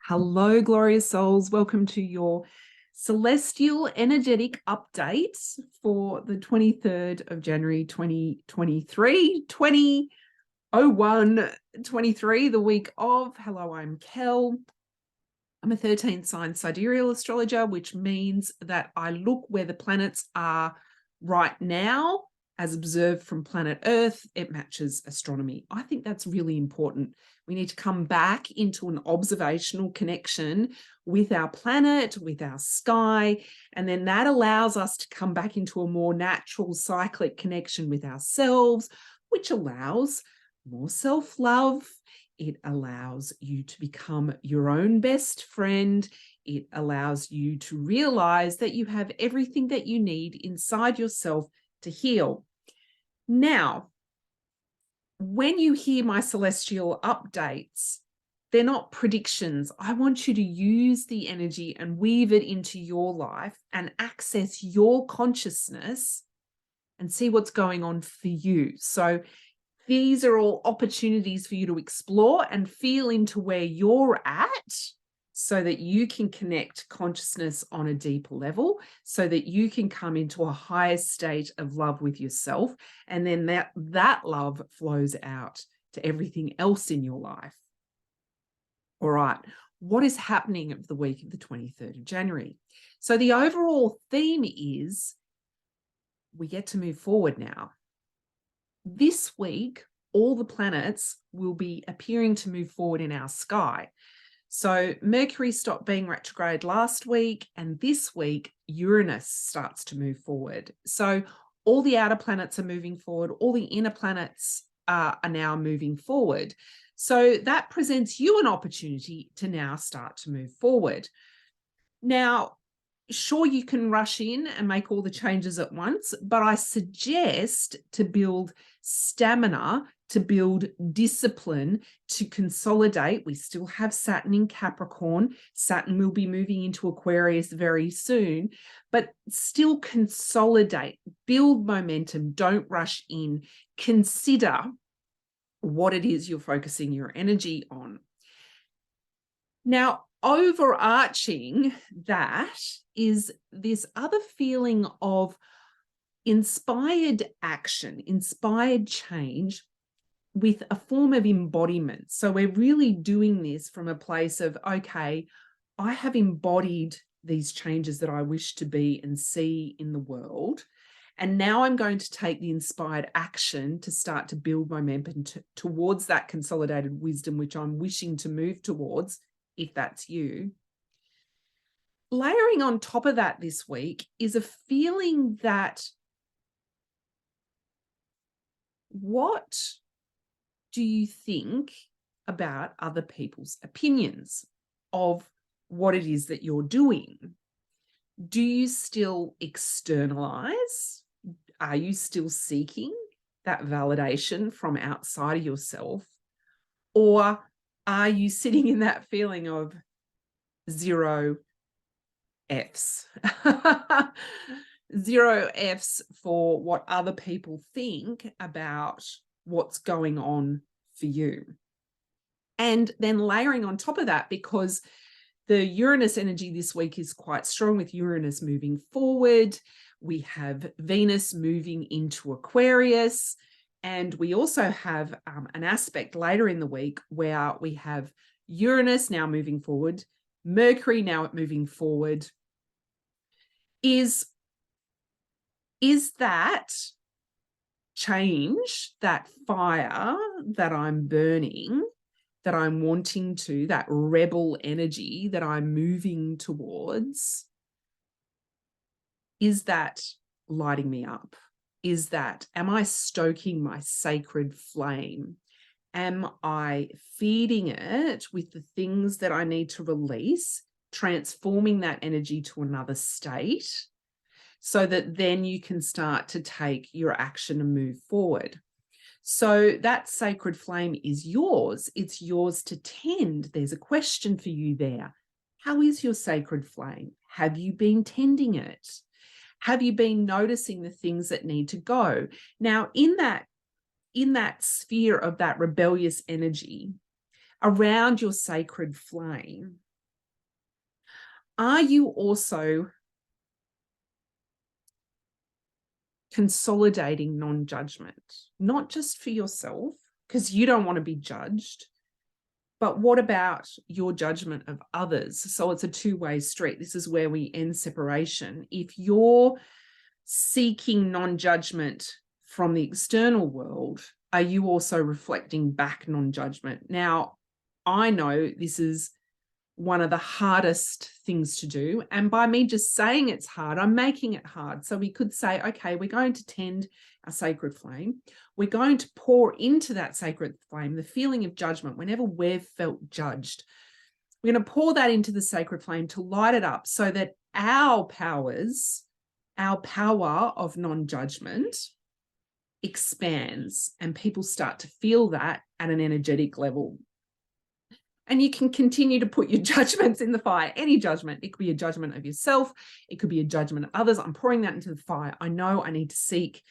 Hello, glorious souls. Welcome to your celestial energetic update for the 23rd of January 2023, 2001-23, the week of. Hello, I'm Kel. I'm a 13th sign Sidereal astrologer, which means that I look where the planets are right now as observed from planet Earth. It matches astronomy. I think that's really important. We need to come back into an observational connection with our planet, with our sky, and then that allows us to come back into a more natural cyclic connection with ourselves, which allows more self-love. It allows you to become your own best friend. It allows you to realize that you have everything that you need inside yourself to heal. Now, when you hear my celestial updates, they're not predictions. I want you to use the energy and weave it into your life and access your consciousness and see what's going on for you. So these are all opportunities for you to explore and feel into where you're at so that you can connect consciousness on a deeper level, so that you can come into a higher state of love with yourself. And then that love flows out to everything else in your life. All right. What is happening of the week of the 23rd of January? So the overall theme is we get to move forward now. This week, all the planets will be appearing to move forward in our sky. So Mercury stopped being retrograde last week, and this week Uranus starts to move forward. So all the outer planets are moving forward, all the inner planets are now moving forward. So that presents you an opportunity to now start to move forward. Now, sure, you can rush in and make all the changes at once, but I suggest to build stamina, to build discipline, to consolidate. We still have Saturn in Capricorn. Saturn will be moving into Aquarius very soon, but still consolidate, build momentum, don't rush in. Consider what it is you're focusing your energy on. Now, overarching that is this other feeling of inspired action, inspired change with a form of embodiment. So we're really doing this from a place of, okay, I have embodied these changes that I wish to be and see in the world. And now I'm going to take the inspired action to start to build momentum towards that consolidated wisdom, which I'm wishing to move towards, if that's you. Layering on top of that this week is a feeling that what do you think about other people's opinions of what it is that you're doing? Do you still externalize? Are you still seeking that validation from outside of yourself? Or are you sitting in that feeling of 0 Fs? 0 Fs for what other people think about what's going on for you. And then layering on top of that, because the Uranus energy this week is quite strong with Uranus moving forward. We have Venus moving into Aquarius. And we also have an aspect later in the week where we have Uranus now moving forward, Mercury now moving forward. Is that change, that fire that I'm burning, that I'm wanting to, that rebel energy that I'm moving towards, is that lighting me up? Am I stoking my sacred flame? Am I feeding it with the things that I need to release, transforming that energy to another state, so that then you can start to take your action and move forward? So that sacred flame is yours. It's yours to tend. There's a question for you there. How is your sacred flame? Have you been tending it? Have you been noticing the things that need to go? Now, in that sphere of that rebellious energy around your sacred flame, Are you also consolidating non-judgment, not just for yourself, because you don't want to be judged, but what about your judgment of others? So it's a two-way street. This is where we end separation. If you're seeking non-judgment from the external world, are you also reflecting back non-judgment? Now, I know this is one of the hardest things to do. And by me just saying it's hard, I'm making it hard. So we could say, okay, we're going to tend a sacred flame. We're going to pour into that sacred flame the feeling of judgment whenever we've felt judged. We're going to pour that into the sacred flame to light it up so that our powers, our power of non-judgment expands and people start to feel that at an energetic level. And you can continue to put your judgments in the fire, any judgment. It could be a judgment of yourself. It could be a judgment of others. I'm pouring that into the fire. I know I need to seek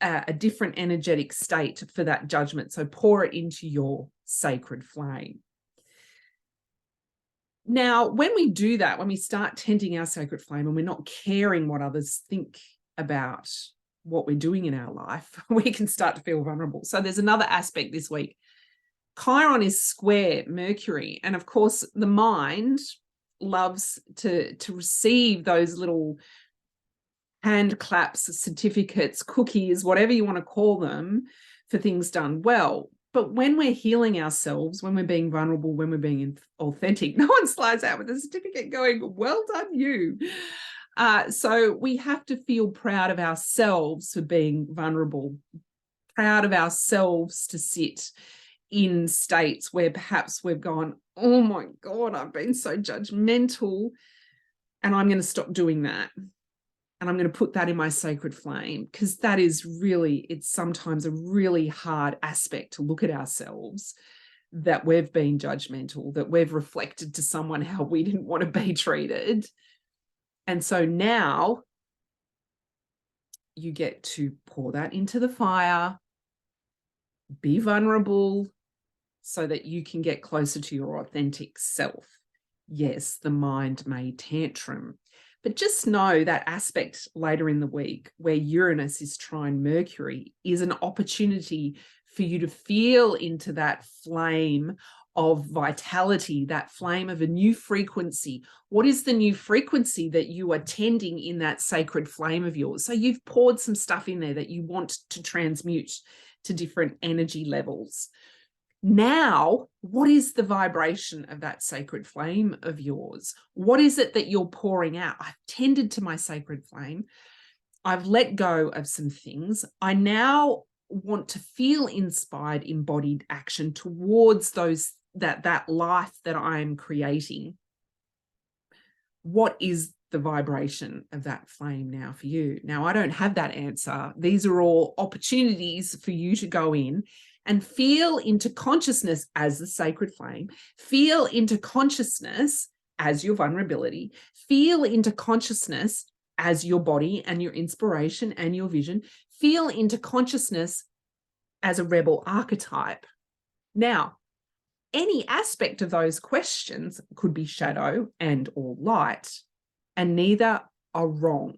a different energetic state for that judgment. So pour it into your sacred flame. Now, when we do that, when we start tending our sacred flame and we're not caring what others think about what we're doing in our life, we can start to feel vulnerable. So there's another aspect this week. Chiron is square Mercury. And of course, the mind loves to receive those little hand claps, certificates, cookies, whatever you want to call them, for things done well. But when we're healing ourselves, when we're being vulnerable, when we're being authentic, no one slides out with a certificate going, well done, you. So we have to feel proud of ourselves for being vulnerable, proud of ourselves to sit in states where perhaps we've gone, oh my God, I've been so judgmental, and I'm going to stop doing that. And I'm going to put that in my sacred flame, because that is really, it's sometimes a really hard aspect to look at ourselves, that we've been judgmental, that we've reflected to someone how we didn't want to be treated. And so now you get to pour that into the fire, be vulnerable, so that you can get closer to your authentic self. Yes, the mind may tantrum, but just know that aspect later in the week where Uranus is trine Mercury is an opportunity for you to feel into that flame of vitality, that flame of a new frequency. What is the new frequency that you are tending in that sacred flame of yours? So you've poured some stuff in there that you want to transmute to different energy levels. Now, what is the vibration of that sacred flame of yours? What is it that you're pouring out? I've tended to my sacred flame. I've let go of some things. I now want to feel inspired, embodied action towards that life that I'm creating. What is the vibration of that flame now for you? Now, I don't have that answer. These are all opportunities for you to go in and feel into consciousness as the sacred flame, feel into consciousness as your vulnerability, feel into consciousness as your body and your inspiration and your vision, feel into consciousness as a rebel archetype. Now, any aspect of those questions could be shadow and or light, and neither are wrong.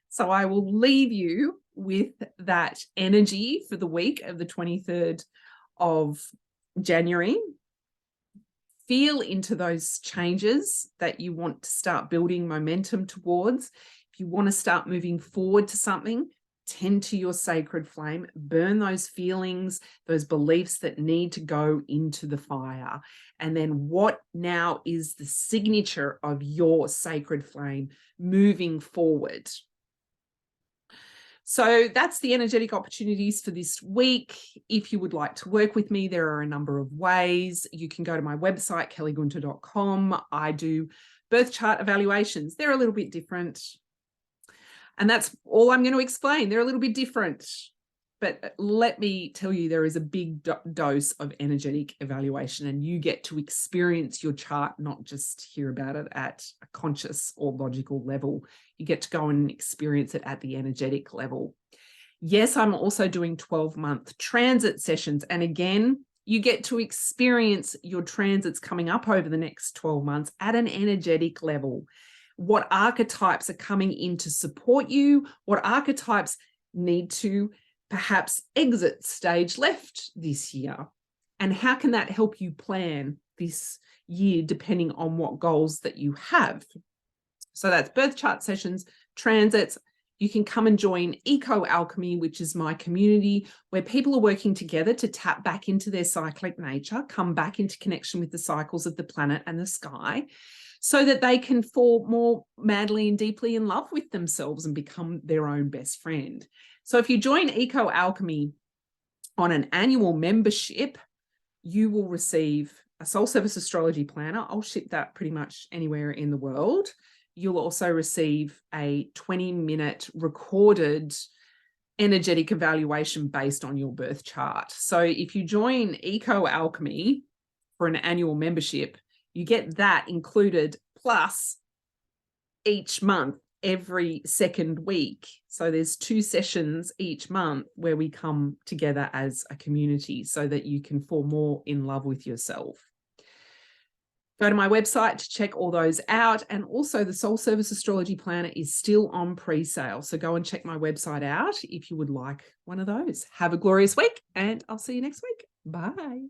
So I will leave you with that energy for the week of the 23rd of January. Feel into those changes that you want to start building momentum towards. If you want to start moving forward to something, tend to your sacred flame, burn those feelings, those beliefs that need to go into the fire. And then what now is the signature of your sacred flame moving forward? So that's the energetic opportunities for this week. If you would like to work with me, there are a number of ways. You can go to my website, kellygunter.com. I do birth chart evaluations. They're a little bit different. And that's all I'm going to explain. They're a little bit different. But let me tell you, there is a big dose of energetic evaluation, and you get to experience your chart, not just hear about it at a conscious or logical level. You get to go and experience it at the energetic level. Yes, I'm also doing 12-month transit sessions. And again, You get to experience your transits coming up over the next 12 months at an energetic level. What archetypes are coming in to support you? What archetypes need to perhaps exit stage left this year? And how can that help you plan this year depending on what goals that you have? So that's birth chart sessions, transits. You can come and join Eco Alchemy, which is my community where people are working together to tap back into their cyclic nature, come back into connection with the cycles of the planet and the sky, so that they can fall more madly and deeply in love with themselves and become their own best friend. So if you join Eco Alchemy on an annual membership, you will receive a soul service astrology planner. I'll ship that pretty much anywhere in the world. You'll also receive a 20-minute recorded energetic evaluation based on your birth chart. So if you join Eco Alchemy for an annual membership, you get that included, plus each month, every second week. So there's 2 sessions each month where we come together as a community so that you can fall more in love with yourself. Go to my website to check all those out. And also the Soul Service Astrology Planner is still on pre-sale. So go and check my website out if you would like one of those. Have a glorious week and I'll see you next week. Bye.